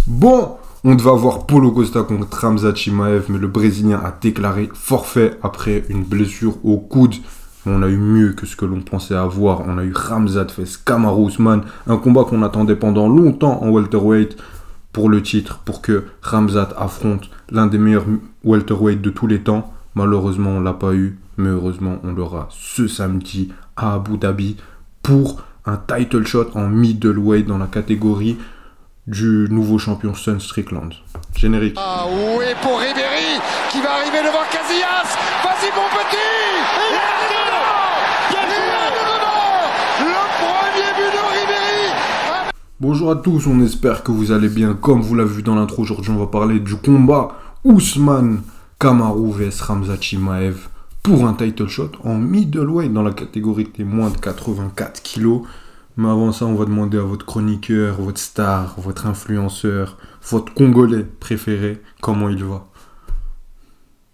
Bon, on devait avoir Paulo Costa contre Khamzat Chimaev, mais le Brésilien a déclaré forfait après une blessure au coude. On a eu mieux que ce que l'on pensait avoir. On a eu Khamzat face Kamaru Usman, un combat qu'on attendait pendant longtemps en welterweight pour le titre, pour que Khamzat affronte l'un des meilleurs welterweight de tous les temps. Malheureusement, on l'a pas eu, mais heureusement, on l'aura ce samedi à Abu Dhabi pour un title shot en middleweight dans la catégorie du nouveau champion Sean Strickland. Générique. Ah oui, pour Ribéry qui va arriver devant Casillas. Vas-y mon petit. Le premier but de Ribéry. Bonjour à tous, on espère que vous allez bien. Comme vous l'avez vu dans l'intro, aujourd'hui on va parler du combat Ousmane Kamaru vs Khamzat Chimaev pour un title shot en middleweight dans la catégorie des moins de 84 kilos. Mais avant ça, on va demander à votre chroniqueur, votre star, votre influenceur, votre Congolais préféré, comment il va.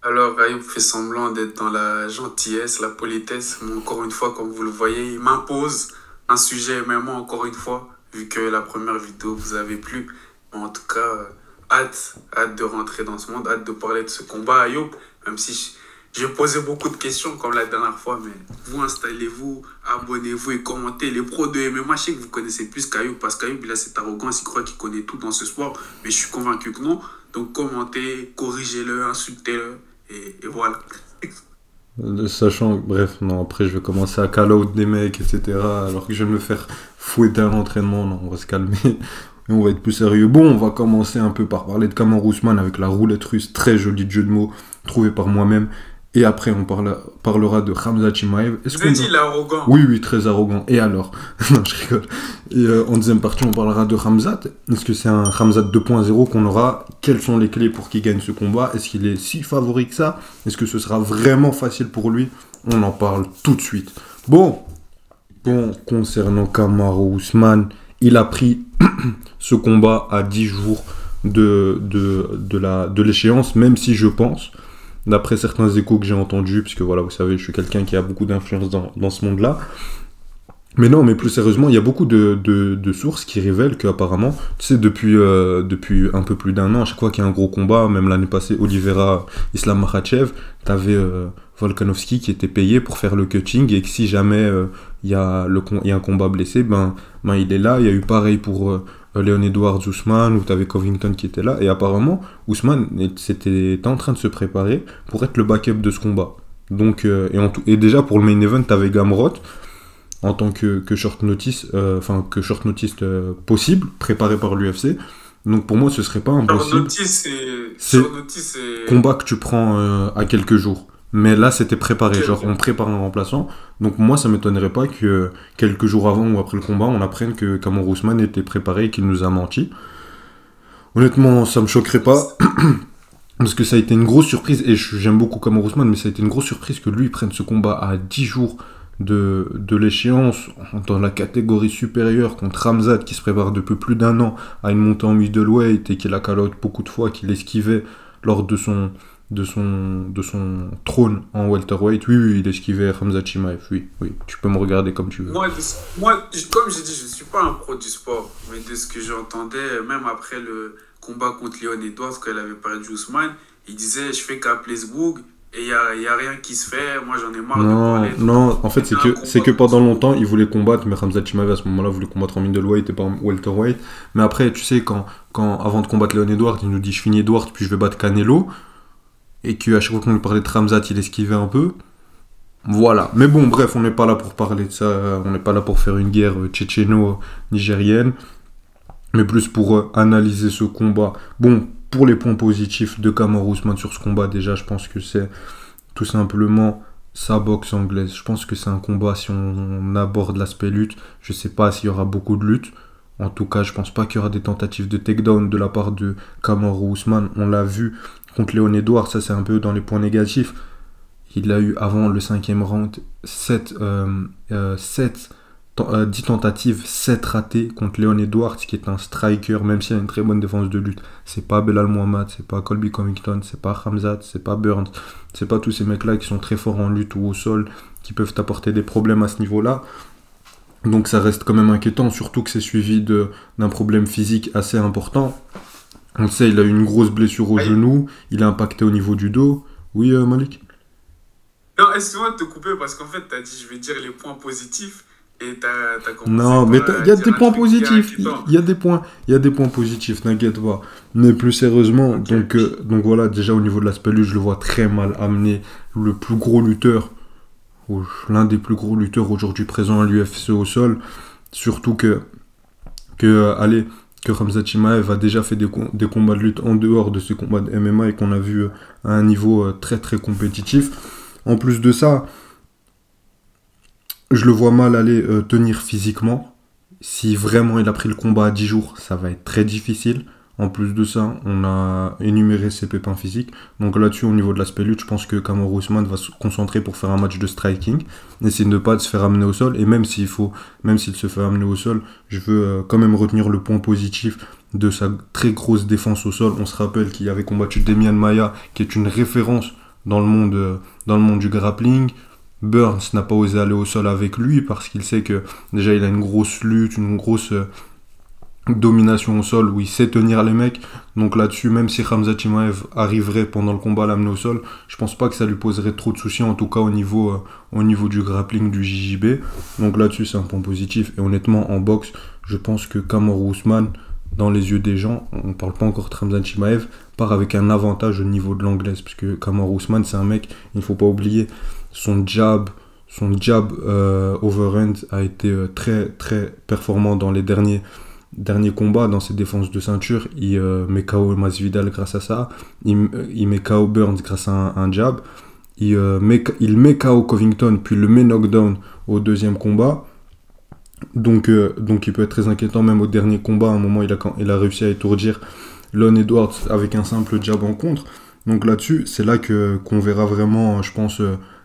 Alors, Ayoub fait semblant d'être dans la gentillesse, la politesse, mais encore une fois, comme vous le voyez, il m'impose un sujet, mais moi, encore une fois, vu que la première vidéo vous avait plu. Mais en tout cas, hâte de rentrer dans ce monde, hâte de parler de ce combat, Ayoub, même si j'ai posé beaucoup de questions comme la dernière fois, mais vous installez-vous, abonnez-vous et commentez. Les pros de MMA, je sais que vous connaissez plus qu'Ayoub, parce qu'Ayoub, il a cette arrogance, il croit qu'il connaît tout dans ce sport, mais je suis convaincu que non. Donc commentez, corrigez-le, insultez-le, et voilà. Sachant, bref, non, après je vais commencer à call out des mecs, etc. Alors que je vais me faire fouetter à l'entraînement, non, on va se calmer. Et on va être plus sérieux. Bon, on va commencer un peu par parler de Kamaru Usman avec la roulette russe, très joli jeu de mots, trouvé par moi-même. Et après, on parlera de Khamzat Chimaev. Vous avez dit, il est arrogant. Oui, très arrogant. Et alors? Non, je rigole. Et en deuxième partie, on parlera de Khamzat. Est-ce que c'est un Khamzat 2.0 qu'on aura? Quelles sont les clés pour qu'il gagne ce combat? Est-ce qu'il est si favori que ça? Est-ce que ce sera vraiment facile pour lui? On en parle tout de suite. Bon, concernant Kamaru Usman, il a pris ce combat à 10 jours de l'échéance, même si je pense, d'après certains échos que j'ai entendus, puisque voilà, vous savez, je suis quelqu'un qui a beaucoup d'influence dans ce monde-là. Mais non, mais plus sérieusement, il y a beaucoup de sources qui révèlent qu'apparemment, tu sais, depuis un peu plus d'un an, à chaque fois qu'il y a un gros combat, même l'année passée, Oliveira, Islam Makhachev, t'avais Volkanovski qui était payé pour faire le cutting, et que si jamais il y a un combat blessé, ben il est là. Il y a eu pareil pour Leon Edwards, Ousmane, où t'avais Covington qui était là, et apparemment, Ousmane était en train de se préparer pour être le backup de ce combat. Donc, et déjà pour le main event, t'avais Gamrot, en tant que short notice, possible, préparé par l'UFC. Donc pour moi, ce serait pas impossible. C'est combat que tu prends à quelques jours. Mais là, c'était préparé. Okay, genre, on prépare un remplaçant. Donc moi, ça m'étonnerait pas que quelques jours avant ou après le combat, on apprenne que Kamaru Usman était préparé et qu'il nous a menti. Honnêtement, ça me choquerait pas. Parce que ça a été une grosse surprise. Et j'aime beaucoup Kamaru Usman, mais ça a été une grosse surprise que lui prenne ce combat à 10 jours de l'échéance, dans la catégorie supérieure, contre Khamzat qui se prépare depuis plus d'un an à une montée en middleweight et qu'il a call out beaucoup de fois, qu'il esquivait lors de son trône en welterweight. Oui, il esquivait Khamzat Chimaev. Oui, tu peux me regarder comme tu veux. Moi, comme j'ai dit, je suis pas un pro du sport, mais de ce que j'entendais, même après le combat contre Leon Edwards, quand il avait parlé d'Ousmane, il disait, je fais qu'à Plesbourg, et il y a rien qui se fait, moi j'en ai marre de parler. Non, en fait, c'est que pendant longtemps, il voulait combattre, mais Khamzat Chimaev, à ce moment-là, voulait combattre en middleweight et pas en welterweight. Mais après, tu sais, quand avant de combattre Leon Edwards, il nous dit, je finis Edwards, puis je vais battre Canelo, et qu'à chaque fois qu'on lui parlait de Khamzat, il esquivait un peu. Voilà. Mais bon, bref, on n'est pas là pour parler de ça, on n'est pas là pour faire une guerre tchétchéno-nigérienne, mais plus pour analyser ce combat. Bon, pour les points positifs de Kamaru Usman sur ce combat, déjà, je pense que c'est tout simplement sa boxe anglaise. Je pense que c'est un combat, si on aborde l'aspect lutte, je sais pas s'il y aura beaucoup de lutte. En tout cas, je pense pas qu'il y aura des tentatives de takedown de la part de Kamaru Usman. On l'a vu contre Leon Edwards, ça c'est un peu dans les points négatifs. Il a eu avant le 5e round 10 tentatives, 7 ratées contre Leon Edwards, qui est un striker, même s'il a une très bonne défense de lutte. C'est pas Belal Muhammad, c'est pas Colby Covington, c'est pas Khamzat, c'est pas Burns, c'est pas tous ces mecs-là qui sont très forts en lutte ou au sol, qui peuvent t'apporter des problèmes à ce niveau-là. Donc ça reste quand même inquiétant, surtout que c'est suivi d'un problème physique assez important. On le sait, il a eu une grosse blessure au Aïe. genou, il est impacté au niveau du dos. Oui, Malik? Non, excuse-moi de te couper parce qu'en fait, tu as dit je vais dire les points positifs et tu as commencé Non, mais par il y a dire des un points truc qui est positifs. inquiétant. Il y a des points positifs, n'inquiète pas. Mais plus sérieusement, Ok. donc voilà, déjà au niveau de l'aspect lutte, je le vois très mal amener le plus gros lutteur, l'un des plus gros lutteurs aujourd'hui présents à l'UFC au sol. Surtout allez, que Khamzat Chimaev a déjà fait des combats de lutte en dehors de ses combats de MMA et qu'on a vu à un niveau très très compétitif. En plus de ça, je le vois mal aller tenir physiquement. Si vraiment il a pris le combat à 10 jours, ça va être très difficile. En plus de ça, on a énuméré ses pépins physiques. Donc là-dessus, au niveau de l'aspect lutte, je pense que Kamaru Usman va se concentrer pour faire un match de striking. Essayer de ne pas se faire amener au sol. Et même s'il se fait amener au sol, je veux quand même retenir le point positif de sa très grosse défense au sol. On se rappelle qu'il avait combattu Demian Maia, qui est une référence dans le monde du grappling. Burns n'a pas osé aller au sol avec lui parce qu'il sait que déjà il a une grosse lutte, une grosse domination au sol où il sait tenir les mecs. Donc là-dessus, même si Khamzat Chimaev arriverait pendant le combat à l'amener au sol, je pense pas que ça lui poserait trop de soucis, en tout cas au niveau du grappling du JJB. Donc là-dessus, c'est un point positif. Et honnêtement, en boxe, je pense que Kamaru Usman, dans les yeux des gens, on parle pas encore de Khamzat Chimaev, part avec un avantage au niveau de l'anglaise. Parce que Kamaru Usman, c'est un mec, il ne faut pas oublier, son jab overhand a été très très performant dans les derniers combats, dans ses défenses de ceinture. Il met KO Masvidal grâce à ça, il met KO Burns grâce à un jab, il met KO Covington puis le met knockdown au deuxième combat. Donc il peut être très inquiétant même au dernier combat. À un moment il a réussi à étourdir Leon Edwards avec un simple jab en contre. Donc là-dessus, c'est là qu'on verra vraiment, je pense,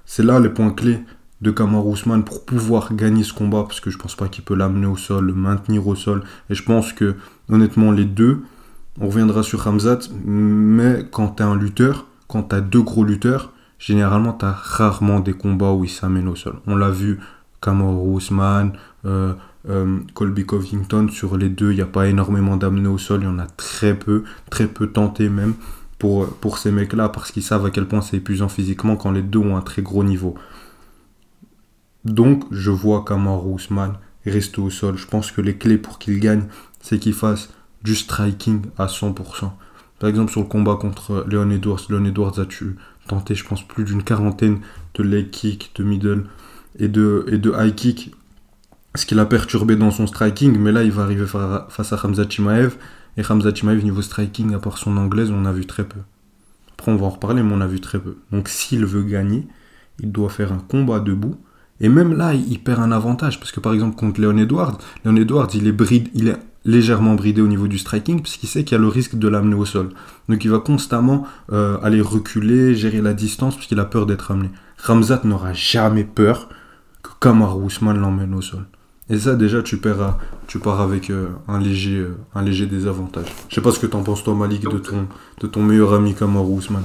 c'est là les points clés de Kamaru Usman pour pouvoir gagner ce combat, parce que je pense pas qu'il peut l'amener au sol, le maintenir au sol. Et je pense que, honnêtement, les deux, on reviendra sur Khamzat, mais quand t'es un lutteur, quand t'as deux gros lutteurs, généralement t'as rarement des combats où ils s'amènent au sol. On l'a vu, Kamaru Usman, Colby Covington, sur les deux, il n'y a pas énormément d'amener au sol, il y en a très peu tenté même pour ces mecs-là, parce qu'ils savent à quel point c'est épuisant physiquement quand les deux ont un très gros niveau. Donc, je vois Kamaru Usman rester au sol. Je pense que les clés pour qu'il gagne, c'est qu'il fasse du striking à 100%. Par exemple, sur le combat contre Leon Edwards a tenté, je pense, plus d'une quarantaine de leg kick, de middle et de high kick, ce qui l'a perturbé dans son striking. Mais là, il va arriver face à Khamzat Chimaev. Et Khamzat Chimaev, niveau striking, à part son anglaise, on a vu très peu. Après, on va en reparler, mais on a vu très peu. Donc, s'il veut gagner, il doit faire un combat debout. Et même là, il perd un avantage. Parce que par exemple, contre Leon Edwards, il est légèrement bridé au niveau du striking, puisqu'il sait qu'il y a le risque de l'amener au sol. Donc il va constamment aller reculer, gérer la distance, parce qu'il a peur d'être amené. Khamzat n'aura jamais peur que Kamaru Usman l'emmène au sol. Et ça, déjà, tu pars avec un léger désavantage. Je sais pas ce que t'en penses, toi, Malik, de ton meilleur ami Kamaru Usman.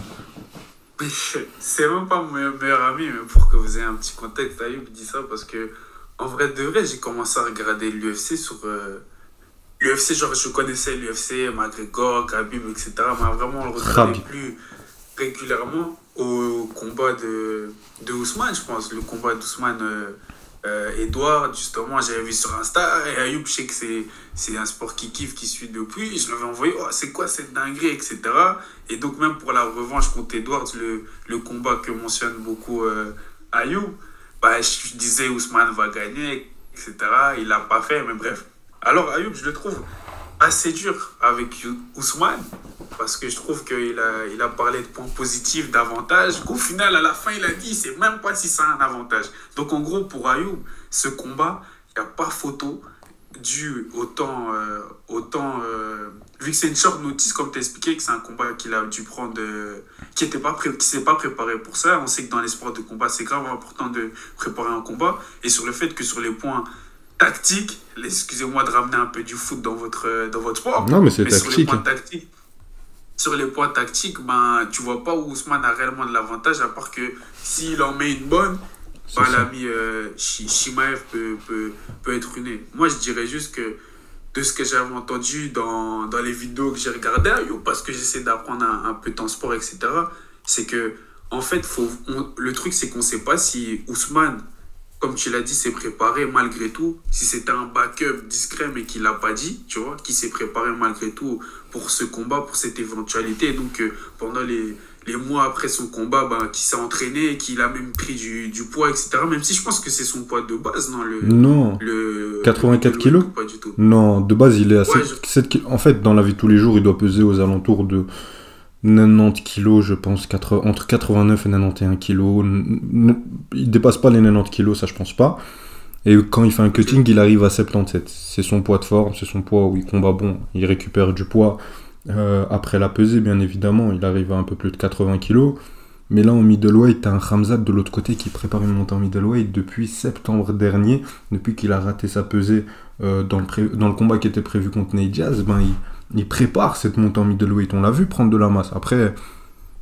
C'est même pas mon meilleur ami, mais pour que vous ayez un petit contexte, Ayoub dit ça parce que, en vrai de vrai, j'ai commencé à regarder l'UFC sur. L'UFC, genre, je connaissais l'UFC, McGregor, Khabib, etc. Mais vraiment, on le regardait plus régulièrement au combat de Ousmane, je pense. Le combat d'Ousmane Edouard, justement, j'avais vu sur Insta. Et Ayoub, je sais que c'est un sport qui kiffe, qui suit depuis. Je l'avais envoyé, oh, c'est quoi cette dinguerie, etc. Et donc, même pour la revanche contre Edwards, le combat que mentionne beaucoup Ayoub, bah, je disais Ousmane va gagner, etc. Il l'a pas fait, mais bref. Alors, Ayoub, je le trouve assez dur avec Ousmane, parce que je trouve qu'il a parlé de points positifs, d'avantages, qu'au final, à la fin, il a dit, il ne sait même pas si c'est un avantage. Donc, en gros, pour Ayoub, ce combat, il n'y a pas photo, dû au temps, vu que c'est une short notice, comme tu as expliqué, que c'est un combat qu'il a dû prendre, qui ne s'est pas préparé pour ça. On sait que dans les sports de combat, c'est grave important de préparer un combat, et sur le fait que sur les points tactique, excusez-moi de ramener un peu du foot dans votre sport. Non, mais c'est tactique. tactique. Sur les points tactiques, ben, tu vois pas où Ousmane a réellement de l'avantage, à part que s'il en met une bonne, ben, l'ami Chimaev peut être ruiné. Moi, je dirais juste que de ce que j'avais entendu dans les vidéos que j'ai regardées, parce que j'essaie d'apprendre un peu ton sport, etc., c'est que, en fait, le truc, c'est qu'on ne sait pas si Ousmane, comme tu l'as dit, s'est préparé malgré tout, si c'était un backup discret mais qu'il l'a pas dit, tu vois, qui s'est préparé malgré tout pour ce combat, pour cette éventualité. Et donc, pendant les mois après son combat, ben, qui s'est entraîné, qu'il a même pris du poids, etc. Même si je pense que c'est son poids de base, non, Non. 84 kilos? Pas du tout. Non, de base, il est à Ouais, 7 kilos. En fait, dans la vie de tous les jours, il doit peser aux alentours de 90 kilos, je pense, entre 89 et 91 kilos. Il dépasse pas les 90 kilos, ça je pense pas. Et quand il fait un cutting, il arrive à 77. C'est son poids de forme, c'est son poids où il combat bon. Il récupère du poids après la pesée, bien évidemment. Il arrive à un peu plus de 80 kilos. Mais là, en middleweight, t'as un Khamzat de l'autre côté qui prépare une montée en middleweight depuis septembre dernier. Depuis qu'il a raté sa pesée dans le combat qui était prévu contre Nate Diaz, ben, il prépare cette montée en middleweight. On l'a vu prendre de la masse. Après,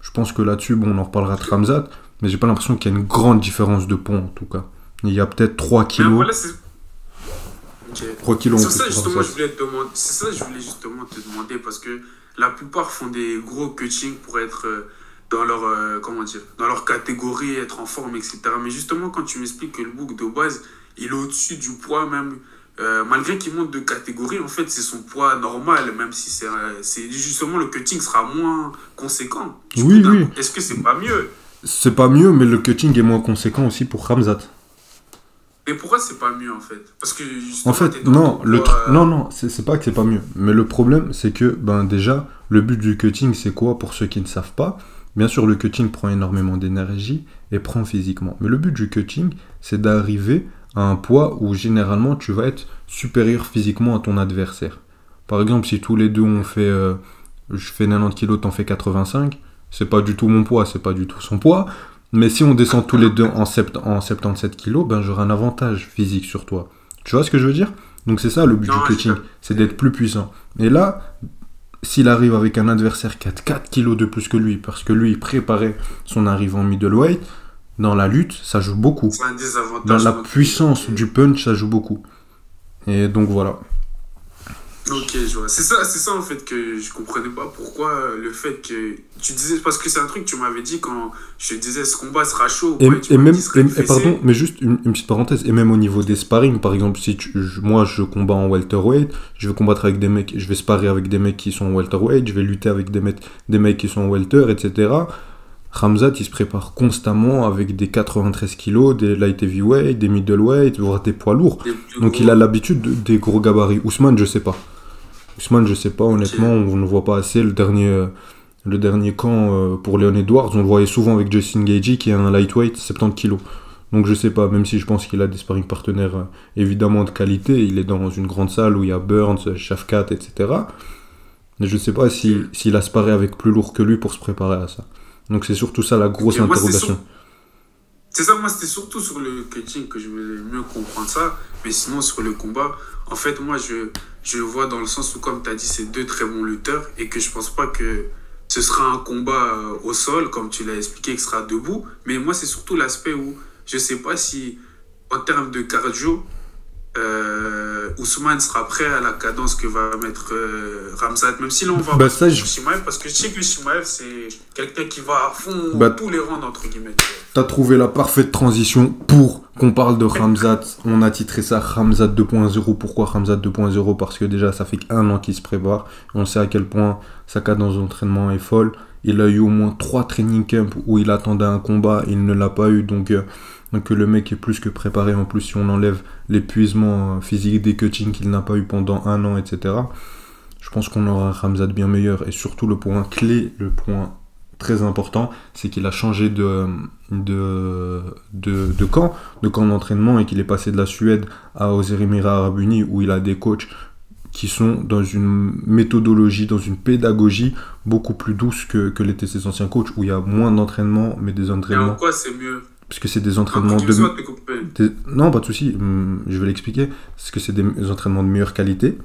je pense que là-dessus, bon, on en reparlera de Khamzat, mais j'ai pas l'impression qu'il y a une grande différence de poids, en tout cas. Il y a peut-être 3 kilos. voilà, okay. 3 kilos en c'est plus. ça, justement, c'est ça que je voulais justement te demander, parce que la plupart font des gros coachings pour être dans leur, comment dire, dans leur catégorie, être en forme, etc. Mais justement, quand tu m'expliques que le bouc de base, il est au-dessus du poids même, malgré qu'il monte de catégorie, en fait, c'est son poids normal, même si c'est justement le cutting sera moins conséquent. Oui, oui. Est-ce que c'est pas mieux? C'est pas mieux, mais le cutting est moins conséquent aussi pour Khamzat. Mais pourquoi c'est pas mieux, en fait? Parce que en fait, non, non, c'est pas que c'est pas mieux. Mais le problème, c'est que, ben déjà, le but du cutting, c'est quoi pour ceux qui ne savent pas? Bien sûr, le cutting prend énormément d'énergie et prend physiquement. Mais le but du cutting, c'est d'arriver à un poids où généralement tu vas être supérieur physiquement à ton adversaire. Par exemple, si tous les deux on fait, je fais 90 kg, t'en fais 85, c'est pas du tout mon poids, c'est pas du tout son poids. Mais si on descend tous les deux en 77 kg, ben j'aurai un avantage physique sur toi. Tu vois ce que je veux dire? Donc c'est ça le but du cutting, c'est d'être plus puissant. Et là, s'il arrive avec un adversaire qui a 4 kilos de plus que lui, parce que lui, il préparait son arrivée en middleweight, dans la lutte, ça joue beaucoup. C'est un désavantage. Dans la puissance du punch, ça joue beaucoup. Et donc voilà. Ok, je vois. C'est ça en fait que je comprenais pas pourquoi le fait que tu disais, parce que c'est un truc que tu m'avais dit quand je disais ce combat sera chaud. Pardon, mais juste une petite parenthèse, et même au niveau des sparring, par exemple, si moi je combats en welterweight, je vais combattre avec des mecs, je vais sparrer avec des mecs qui sont en welterweight, je vais lutter avec des mecs qui sont en welter, etc. Khamzat, il se prépare constamment avec des 93 kilos, des light heavyweight, des middleweight, voire des poids lourds. Donc il a l'habitude des gros gabarits. Ousmane, je sais pas. Honnêtement, on ne voit pas assez. Le dernier camp pour Leon Edwards, on le voyait souvent avec Justin Gaethje qui est un lightweight, 70 kilos. Donc je sais pas, même si je pense qu'il a des sparring partenaires évidemment de qualité, il est dans une grande salle où il y a Burns, Shafkat, etc. Mais je sais pas s'il a sparé avec plus lourd que lui pour se préparer à ça. Donc c'est surtout ça la grosse interrogation. C'est ça, moi c'était surtout sur le cutting que je voulais mieux comprendre ça. Mais sinon sur le combat, en fait moi je le vois dans le sens où, comme tu as dit, c'est deux très bons lutteurs et que je pense pas que ce sera un combat au sol, comme tu l'as expliqué, qui sera debout. Mais moi c'est surtout l'aspect où je sais pas si en termes de cardio, Ousmane sera prêt à la cadence que va mettre Khamzat, même si là on va sur Chimaev, parce que je sais que Chimaev c'est quelqu'un qui va à fond tous les rounds entre guillemets. T'as trouvé la parfaite transition pour qu'on parle de Khamzat. On a titré ça Khamzat 2.0. Pourquoi Khamzat 2.0? Parce que déjà ça fait qu'1 an qu'il se prépare. On sait à quel point sa cadence d'entraînement est folle. Il a eu au moins 3 training camps où il attendait un combat, il ne l'a pas eu, donc le mec est plus que préparé. En plus, si on enlève l'épuisement physique des cuttings qu'il n'a pas eu pendant 1 an, etc., je pense qu'on aura un Khamzat bien meilleur. Et surtout, le point clé, le point très important, c'est qu'il a changé de camp d'entraînement et qu'il est passé de la Suède aux Émirats Arabes Unis, où il a des coachs qui sont dans une méthodologie, dans une pédagogie beaucoup plus douce que l'étaient ses anciens coachs, où il y a moins d'entraînement, mais des entraînements... Et en quoi c'est mieux? Parce que c'est des entraînements Non, pas de souci, je vais l'expliquer. Parce que c'est des entraînements de meilleure qualité,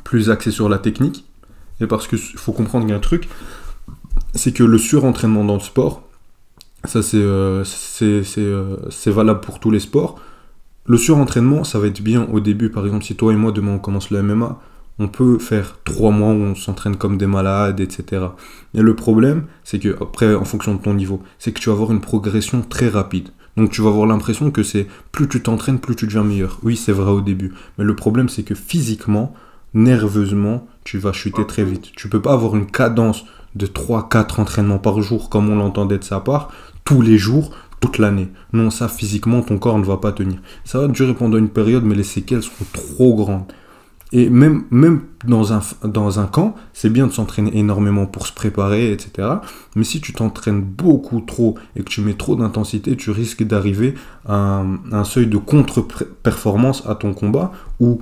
plus axés sur la technique, et parce qu'il faut comprendre qu'il y a un truc, c'est que le surentraînement dans le sport, ça c'est valable pour tous les sports. le surentraînement, ça va être bien au début. Par exemple, si toi et moi, demain, on commence le MMA, on peut faire 3 mois où on s'entraîne comme des malades, etc. Et le problème, c'est que, après, en fonction de ton niveau, c'est que tu vas avoir une progression très rapide. Donc tu vas avoir l'impression que c'est plus tu t'entraînes, plus tu deviens meilleur. Oui, c'est vrai au début. Mais le problème, c'est que physiquement, nerveusement, tu vas chuter très vite. Tu peux pas avoir une cadence de 3-4 entraînements par jour, comme on l'entendait de sa part, tous les jours, toute l'année. Non, ça, physiquement, ton corps ne va pas tenir. Ça va durer pendant une période, mais les séquelles seront trop grandes. Et même dans un camp, c'est bien de s'entraîner énormément pour se préparer, etc. Mais si tu t'entraînes beaucoup trop et que tu mets trop d'intensité, tu risques d'arriver à un seuil de contre-performance à ton combat où,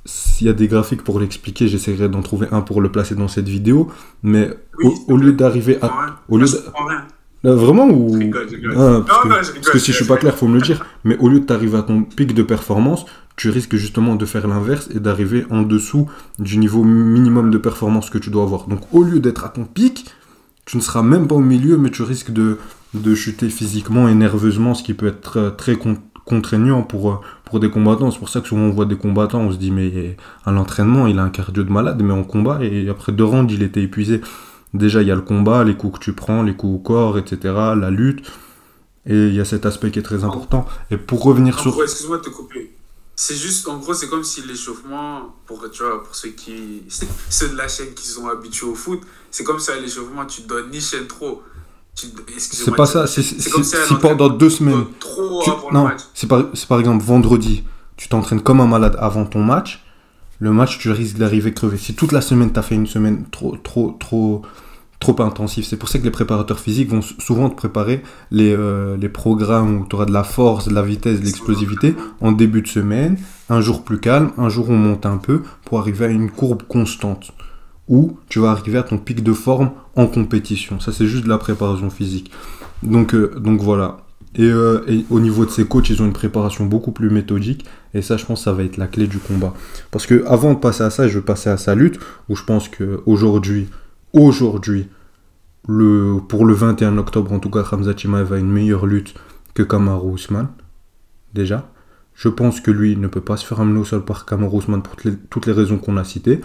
s'il y a des graphiques pour l'expliquer, j'essaierai d'en trouver un pour le placer dans cette vidéo. Mais Oui, au lieu d'arriver à... Au lieu je de... comprends rien. Vraiment ou... Je rigole, je rigole. Ah, parce que, Non, je rigole, parce que si je suis pas clair, faut me le dire. Mais au lieu de t'arriver à ton pic de performance, tu risques justement de faire l'inverse et d'arriver en dessous du niveau minimum de performance que tu dois avoir. Donc au lieu d'être à ton pic, tu ne seras même pas au milieu, mais tu risques de chuter physiquement et nerveusement, ce qui peut être très contraignant pour des combattants. C'est pour ça que souvent on voit des combattants, on se dit mais à l'entraînement, il a un cardio de malade, mais en combat, et après 2 rounds, il était épuisé. Déjà, il y a le combat, les coups que tu prends, les coups au corps, etc., la lutte. Et il y a cet aspect qui est très important. Et pour revenir En sur... gros, excuse-moi de te couper. C'est juste, en gros, c'est comme si l'échauffement, tu vois, pour ceux de la chaîne qui sont habitués au foot, c'est comme si à l'échauffement, tu donnes ni chaîne trop. C'est pas ça, c'est comme si si pendant 2 semaines... trop tu- avant non, le match. c'est par exemple vendredi, tu t'entraînes comme un malade avant ton match, le match, tu risques d'arriver crevé. Si toute la semaine, tu as fait une semaine trop intensive, c'est pour ça que les préparateurs physiques vont souvent te préparer les programmes où tu auras de la force, de la vitesse, de l'explosivité en début de semaine, un jour plus calme, un jour où on monte un peu pour arriver à une courbe constante où tu vas arriver à ton pic de forme en compétition. Ça, c'est juste de la préparation physique. Donc voilà. Et au niveau de ces coachs, ils ont une préparation beaucoup plus méthodique. Et ça, je pense que ça va être la clé du combat. Parce que avant de passer à ça, je vais passer à sa lutte, où je pense qu'aujourd'hui, pour le 21 octobre, en tout cas, Khamzat Chimaev a une meilleure lutte que Kamaru Usman. Déjà. Je pense que lui ne peut pas se faire amener au sol par Kamaru Usman pour toutes les raisons qu'on a citées.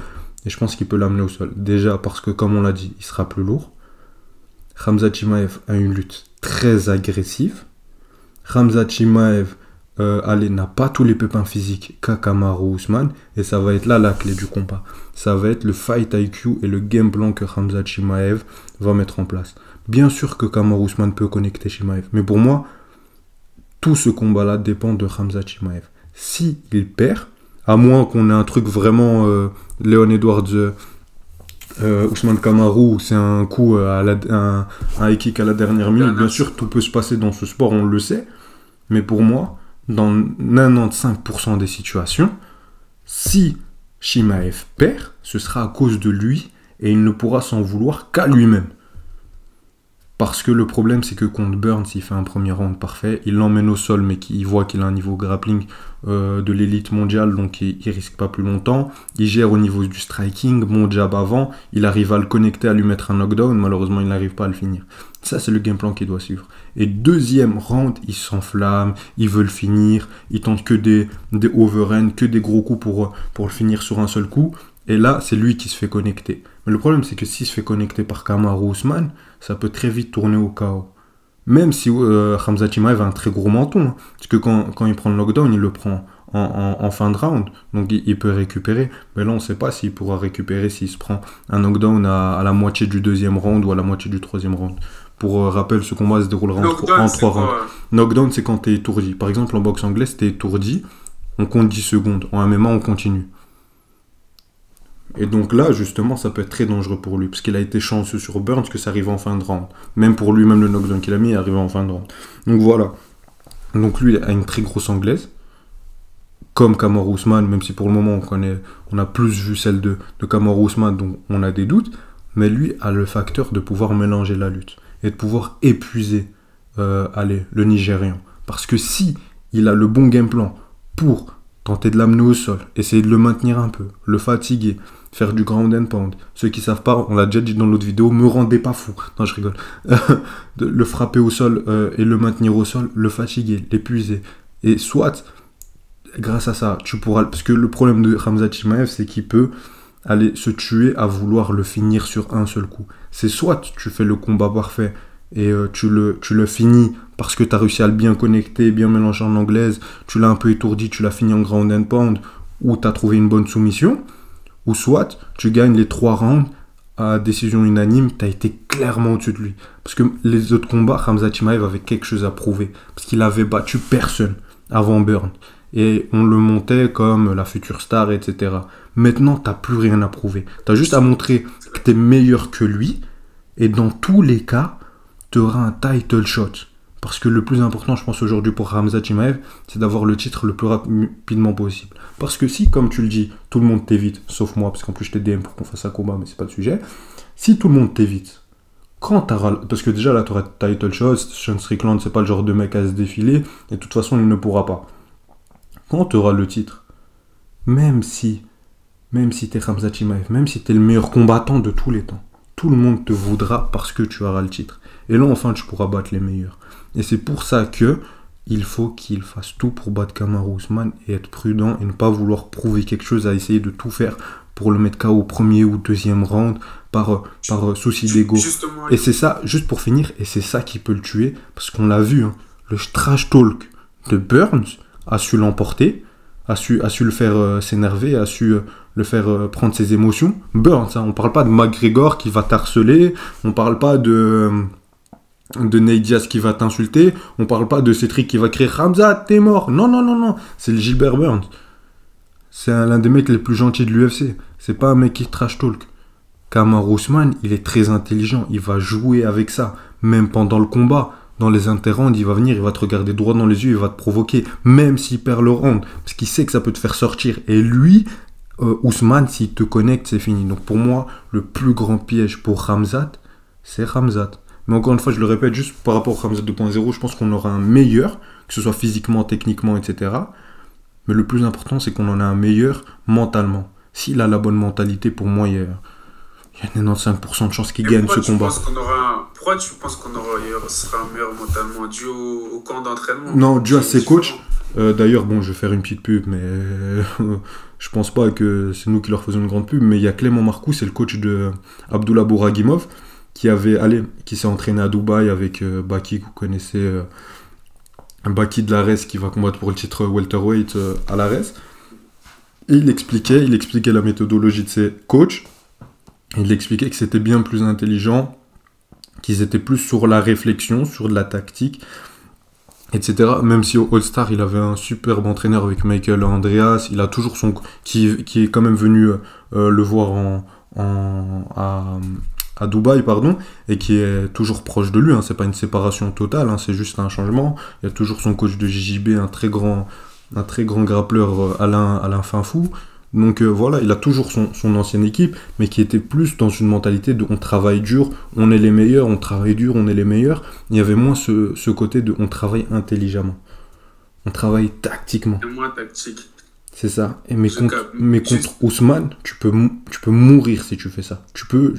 Et je pense qu'il peut l'amener au sol. Déjà parce que, comme on l'a dit, il sera plus lourd. Khamzat Chimaev a une lutte très agressive. Khamzat Chimaev n'a pas tous les pépins physiques qu'a Kamaru Usman. Et ça va être là la clé du combat. Ça va être le fight IQ et le game plan que Khamzat Chimaev va mettre en place. Bien sûr que Kamaru Usman peut connecter Chimaev. Mais pour moi, tout ce combat-là dépend de Khamzat Chimaev. Si il perd, à moins qu'on ait un truc vraiment Leon Edwards, Ousmane Kamaru, c'est un coup un high kick à la dernière minute. Bien sûr, tout peut se passer dans ce sport, on le sait. Mais pour moi, dans 95% des situations, si Chimaev perd, ce sera à cause de lui et il ne pourra s'en vouloir qu'à lui-même. Parce que le problème, c'est que contre Burns, il fait un premier round parfait, il l'emmène au sol, mais il voit qu'il a un niveau grappling de l'élite mondiale, donc il risque pas plus longtemps. Il gère au niveau du striking, bon jab avant, il arrive à le connecter, à lui mettre un knockdown, malheureusement, il n'arrive pas à le finir. Ça, c'est le game plan qu'il doit suivre. Et deuxième round, il s'enflamme, il veut le finir, il tente que des overhands, que des gros coups pour le finir sur un seul coup. Et là, c'est lui qui se fait connecter. Mais le problème, c'est que s'il se fait connecter par Kamaru Usman, ça peut très vite tourner au chaos. Même si Khamzat Chimaev a un très gros menton. Hein, parce que quand il prend le knockdown, il le prend en fin de round. Donc il peut récupérer. Mais là, on ne sait pas s'il pourra récupérer s'il se prend un knockdown à la moitié du deuxième round ou à la moitié du troisième round. Pour rappel, ce combat se déroulera en 3 rounds. Knockdown, c'est quand tu es étourdi. Par exemple, en boxe anglaise, tu es étourdi, on compte 10 secondes. En MMA, on continue. Et donc là, justement, ça peut être très dangereux pour lui, parce qu'il a été chanceux sur Burns que ça arrive en fin de round. Même pour lui, même le knockdown qu'il a mis est arrivé en fin de round. Donc voilà. Donc lui, il a une très grosse anglaise, comme Kamaru Usman, même si pour le moment, on a plus vu celle de Kamaru Usman, donc on a des doutes. Mais lui a le facteur de pouvoir mélanger la lutte et de pouvoir épuiser le Nigérian. Parce que si il a le bon game plan pour tenter de l'amener au sol, essayer de le maintenir un peu, le fatiguer, faire du ground and pound. Ceux qui savent pas, on l'a déjà dit dans l'autre vidéo, me rendez pas fou. Non, je rigole. De le frapper au sol et le maintenir au sol, le fatiguer, l'épuiser. Et soit grâce à ça, tu pourras... Parce que le problème de Khamzat Chimaev, c'est qu'il peut aller se tuer à vouloir le finir sur un seul coup. C'est soit tu fais le combat parfait et tu le finis parce que tu as réussi à le bien connecter, bien mélanger en anglaise, tu l'as un peu étourdi, tu l'as fini en ground and pound, ou tu as trouvé une bonne soumission, ou soit tu gagnes les 3 rounds à décision unanime, tu as été clairement au-dessus de lui. Parce que les autres combats, Khamzat Chimaev avait quelque chose à prouver, parce qu'il avait battu personne avant Burns. Et on le montait comme la future star, etc. Maintenant, tu n'as plus rien à prouver. Tu as juste à montrer que tu es meilleur que lui, et dans tous les cas, tu auras un title shot. Parce que le plus important, je pense, aujourd'hui pour Khamzat Chimaev, c'est d'avoir le titre le plus rapidement possible. Parce que si, comme tu le dis, tout le monde t'évite, sauf moi, parce qu'en plus je t'ai DM pour qu'on fasse un combat, mais c'est pas le sujet. Si tout le monde t'évite, quand t'auras... Parce que déjà là, tu auras title shot, Sean Strickland, c'est pas le genre de mec à se défiler, et de toute façon, il ne pourra pas. Quand tu auras le titre, même si t'es Khamzat Chimaev, même si t'es le meilleur combattant de tous les temps, tout le monde te voudra parce que tu auras le titre. Et là, enfin, tu pourras battre les meilleurs. Et c'est pour ça que il faut qu'il fasse tout pour battre Kamaru Usman et être prudent et ne pas vouloir prouver quelque chose, à essayer de tout faire pour le mettre KO au premier ou deuxième round par souci d'ego. Et c'est ça, juste pour finir, et c'est ça qui peut le tuer, parce qu'on l'a vu, hein, le trash talk de Burns a su l'emporter, a su le faire s'énerver, a su le faire prendre ses émotions. Burns, hein, on parle pas de McGregor qui va t'harceler, on parle pas de Nate Diaz qui va t'insulter, on parle pas de Cédric qui va crier Khamzat, t'es mort. Non, c'est le Gilbert Burns. C'est l'un des mecs les plus gentils de l'UFC. C'est pas un mec qui trash talk. Kamaru Usman, il est très intelligent, il va jouer avec ça. Même pendant le combat, dans les interrounds, il va venir, il va te regarder droit dans les yeux, il va te provoquer, même s'il perd le round, parce qu'il sait que ça peut te faire sortir. Et lui, Usman, s'il te connecte, c'est fini. Donc pour moi, le plus grand piège pour Khamzat, c'est Khamzat. Mais encore une fois, je le répète, juste par rapport au Khamzat 2.0, je pense qu'on aura un meilleur, que ce soit physiquement, techniquement, etc. Mais le plus important, c'est qu'on en a un meilleur mentalement. S'il a la bonne mentalité, pour moi, il y a 95% de chances qu'il gagne ce combat. Pourquoi tu penses qu'on sera meilleur mentalement, dû au camp d'entraînement? Non, dû à ses coachs. D'ailleurs, bon, je vais faire une petite pub, mais je pense pas que c'est nous qui leur faisons une grande pub, mais il y a Clément Marcoux, c'est le coach de Abdullah Bouragimov, qui s'est entraîné à Dubaï avec Baki, que vous connaissez, Baki de l'Ares, qui va combattre pour le titre welterweight à l'Ares. Et il expliquait la méthodologie de ses coachs. Il expliquait que c'était bien plus intelligent, qu'ils étaient plus sur la réflexion, sur de la tactique, etc. Même si au All-Star, il avait un superbe entraîneur avec Michael Andreas, il a toujours qui est quand même venu le voir à Dubaï, pardon, et qui est toujours proche de lui, hein. C'est pas une séparation totale, hein, c'est juste un changement. Il y a toujours son coach de JJB, un très grand grappleur, Alain Finfou. Donc voilà, il a toujours son ancienne équipe, mais qui était plus dans une mentalité de on travaille dur, on est les meilleurs, on travaille dur, on est les meilleurs. Il y avait moins ce côté de on travaille intelligemment, on travaille tactiquement. C'est moins tactique. C'est ça. Mais contre Ousmane, tu peux mourir si tu fais ça. Tu peux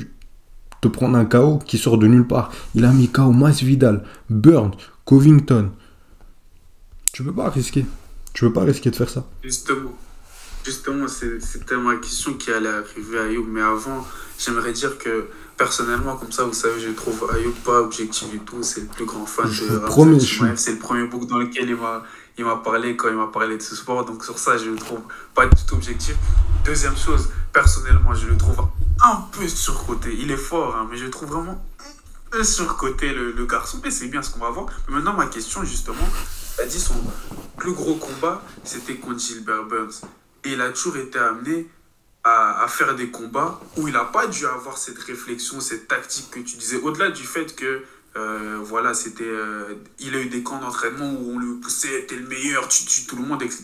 te prendre un KO qui sort de nulle part. Il a mis KO Masvidal, Burns, Covington. Tu peux pas risquer. Tu peux pas risquer de faire ça. Justement, c'était ma question qui allait arriver à Ayoub. Mais avant, j'aimerais dire que personnellement, comme ça, vous savez, je trouve Ayoub pas objectif du tout. C'est le plus grand fan de Khamzat Chimaev. C'est le premier book dans lequel il m'a parlé quand il m'a parlé de ce sport. Donc sur ça, je le trouve pas du tout objectif. Deuxième chose, personnellement, je le trouve un peu surcoté. Il est fort, hein, mais je le trouve vraiment un peu surcoté, le garçon. Mais c'est bien ce qu'on va voir. Mais maintenant, ma question, justement, a dit son plus gros combat, c'était contre Gilbert Burns. Et il a toujours été amené à faire des combats où il n'a pas dû avoir cette réflexion, cette tactique que tu disais. Au-delà du fait que, voilà, il a eu des camps d'entraînement où on le poussait, t'es le meilleur, tu tues tout le monde, etc.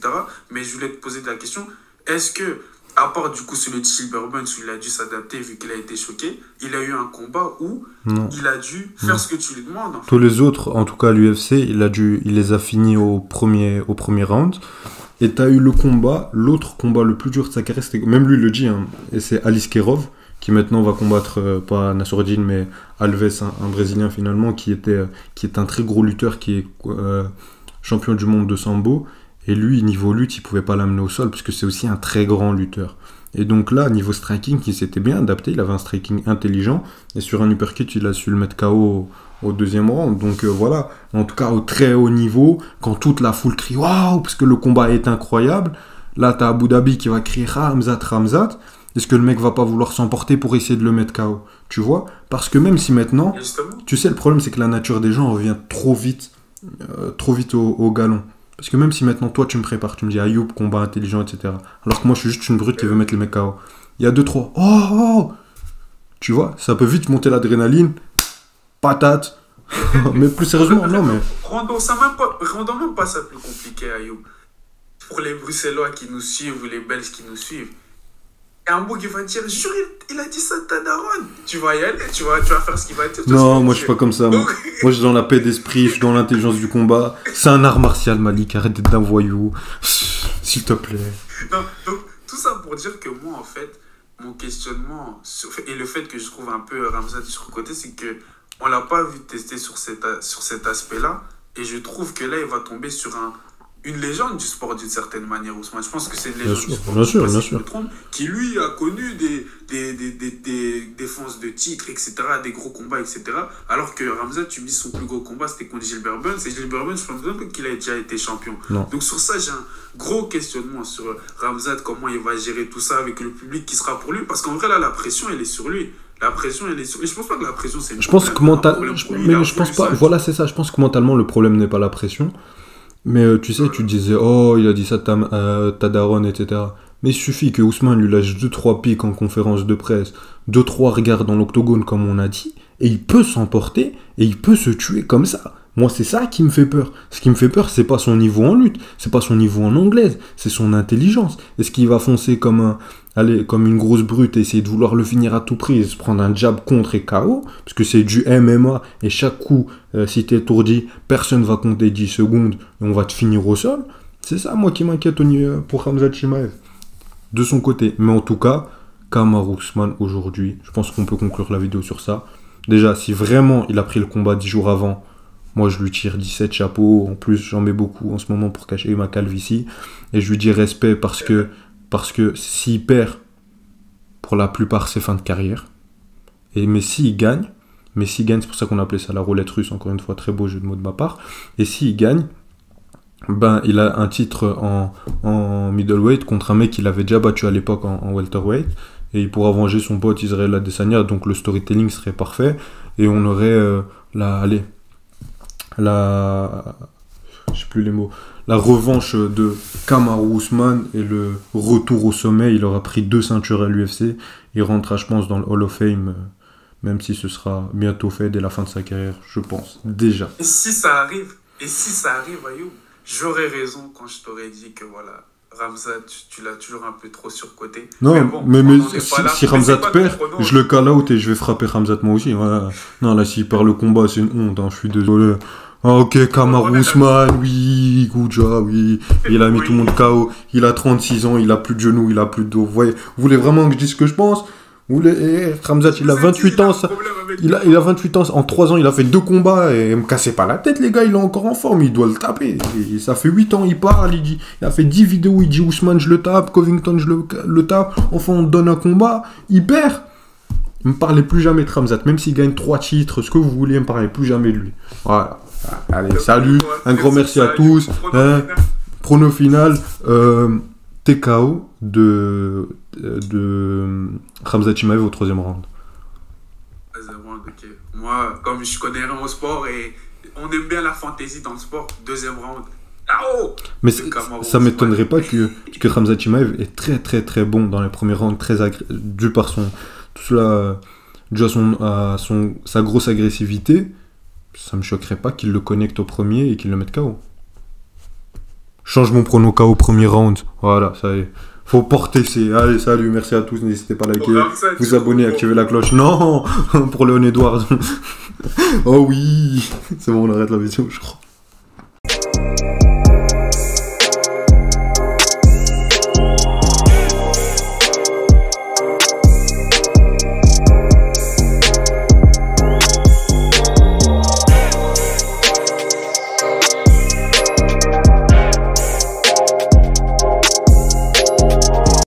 Mais je voulais te poser la question, est-ce que, à part du coup celui de Gilbert Burns où il a dû s'adapter vu qu'il a été choqué, il a eu un combat où il a dû faire ce que tu lui demandes? En fait. Tous les autres, en tout cas l'UFC, il les a finis au premier round. Et tu as eu l'autre combat le plus dur de sa carrière, même lui le dit, hein, et c'est Alice Kerov, qui maintenant va combattre, pas Nassourdine, mais Alves, un Brésilien finalement, qui est un très gros lutteur, qui est champion du monde de sambo. Et lui, niveau lutte, il pouvait pas l'amener au sol parce que c'est aussi un très grand lutteur. Et donc là, niveau striking, il s'était bien adapté. Il avait un striking intelligent. Et sur un uppercut, il a su le mettre KO au deuxième round. Donc voilà, en tout cas au très haut niveau, quand toute la foule crie waouh, parce que le combat est incroyable. Là, t'as Abu Dhabi qui va crier Khamzat, Khamzat. Est-ce que le mec va pas vouloir s'emporter pour essayer de le mettre KO? Tu vois? Parce que même si maintenant, tu sais, le problème c'est que la nature des gens revient trop vite au galon. Parce que même si maintenant toi tu me prépares, tu me dis Ayoub, combat intelligent, etc. Alors que moi je suis juste une brute qui veut mettre les mecs KO. Il y a 2-3. Oh, tu vois, ça peut vite monter l'adrénaline. Patate. Mais plus sérieusement, non mais. Rendons même pas ça plus compliqué, Ayoub. Pour les Bruxellois qui nous suivent ou les Belges qui nous suivent. Et un bout qui va dire, jure, il a dit ça à ta daronne. Tu vas y aller, tu vas faire ce qu'il va dire. Non, moi je suis pas comme ça. Moi je suis dans la paix d'esprit, je suis dans l'intelligence du combat. C'est un art martial, Malik, arrête d'être d'un voyou. S'il te plaît. Non, donc tout ça pour dire que moi en fait, mon questionnement, et le fait que je trouve un peu Khamzat sur le côté, c'est que on l'a pas vu tester sur cet aspect-là. Et je trouve que là, il va tomber sur une légende du sport d'une certaine manière, Ousmane. Je pense que c'est une légende du sport. Bien sûr, bien sûr. Qui lui a connu des défenses de titres, etc., des gros combats, etc. Alors que Khamzat, tu me dis son plus gros combat, c'était contre Gilbert Burns. Et Gilbert Burns, je pense qu'il a déjà été champion. Non. Donc sur ça, j'ai un gros questionnement sur Khamzat, comment il va gérer tout ça avec le public qui sera pour lui. Parce qu'en vrai, là, la pression, elle est sur lui. La pression, elle est sur lui. Je pense pas que la pression, c'est... Je pense que mentalement... Mais je pense pas... Voilà, c'est ça. Je pense que mentalement, le problème n'est pas la pression. Mais tu sais, tu disais, oh, il a dit ça ta daronne, etc. Mais il suffit que Ousmane lui lâche 2-3 pics en conférence de presse, 2-3 regards dans l'octogone, comme on a dit, et il peut s'emporter, et il peut se tuer comme ça. Moi, c'est ça qui me fait peur. Ce qui me fait peur, c'est pas son niveau en lutte, c'est pas son niveau en anglaise, c'est son intelligence. Est-ce qu'il va foncer comme une grosse brute et essayer de vouloir le finir à tout prix et se prendre un jab contre et KO? Parce que c'est du MMA, et chaque coup, si t'es étourdi, personne va compter 10 secondes, et on va te finir au sol. C'est ça, moi, qui m'inquiète pour Khamzat Chimaev. De son côté. Mais en tout cas, Kamaru Usman, aujourd'hui, je pense qu'on peut conclure la vidéo sur ça. Déjà, si vraiment il a pris le combat 10 jours avant, moi, je lui tire 17 chapeaux. En plus, j'en mets beaucoup en ce moment pour cacher ma calvitie. Et je lui dis respect parce que s'il perd, pour la plupart, c'est fin de carrière. Mais s'il gagne, c'est pour ça qu'on appelait ça la roulette russe, encore une fois, très beau jeu de mots de ma part. Et s'il gagne, ben, il a un titre en middleweight contre un mec qu'il avait déjà battu à l'époque en welterweight. Et il pourra venger son pote Israël Adesanya. Donc le storytelling serait parfait. Et on aurait je sais plus les mots, la revanche de Kamaru Usman et le retour au sommet. Il aura pris 2 ceintures à l'UFC. Il rentrera, je pense, dans le Hall of Fame, même si ce sera bientôt fait dès la fin de sa carrière, je pense, déjà. Et si ça arrive, Ayoub, j'aurais raison quand je t'aurais dit que voilà, Khamzat, tu l'as toujours un peu trop surcoté. Non, mais si Khamzat perd, je le call out et je vais frapper Khamzat moi aussi. Voilà. Non, là, s'il perd le combat, c'est une honte, hein, je suis désolé. Ah, ok, Kamaru Usman, oui, good job, oui. Il a mis tout le monde KO. Il a 36 ans, il a plus de genoux, il a plus de dos. Vous voulez vraiment que je dise ce que je pense? Khamzat, il a 28 ans. Il a 28 ans. En 3 ans, il a fait 2 combats. Et me cassez pas la tête, les gars. Il est encore en forme. Il doit le taper. Et ça fait 8 ans, il parle. Il a fait 10 vidéos. Il dit Ousmane, je le tape. Covington, je le tape. Enfin, on donne un combat. Il perd. Ne me parlez plus jamais de Khamzat. Même s'il gagne 3 titres, ce que vous voulez, ne me parlez plus jamais de lui. Voilà. Allez, salut. Un grand merci à tous. Prono final. TKO de Khamzat Chimaev au 3e round. Ok. Moi, comme je connais rien au sport et on aime bien la fantaisie dans le sport, 2e round. KO. Mais ça m'étonnerait pas que Khamzat Chimaev est très très très bon dans les premiers rounds, dû à sa grosse agressivité. Ça me choquerait pas qu'il le connecte au premier et qu'il le mette KO. Change mon prono KO premier round. Voilà, ça y est. Faut porter ses... Allez, salut, merci à tous. N'hésitez pas à liker, vous abonner, activer la cloche. Non, pour Léon Edwards. Oh oui. C'est bon, on arrête la vidéo, je crois.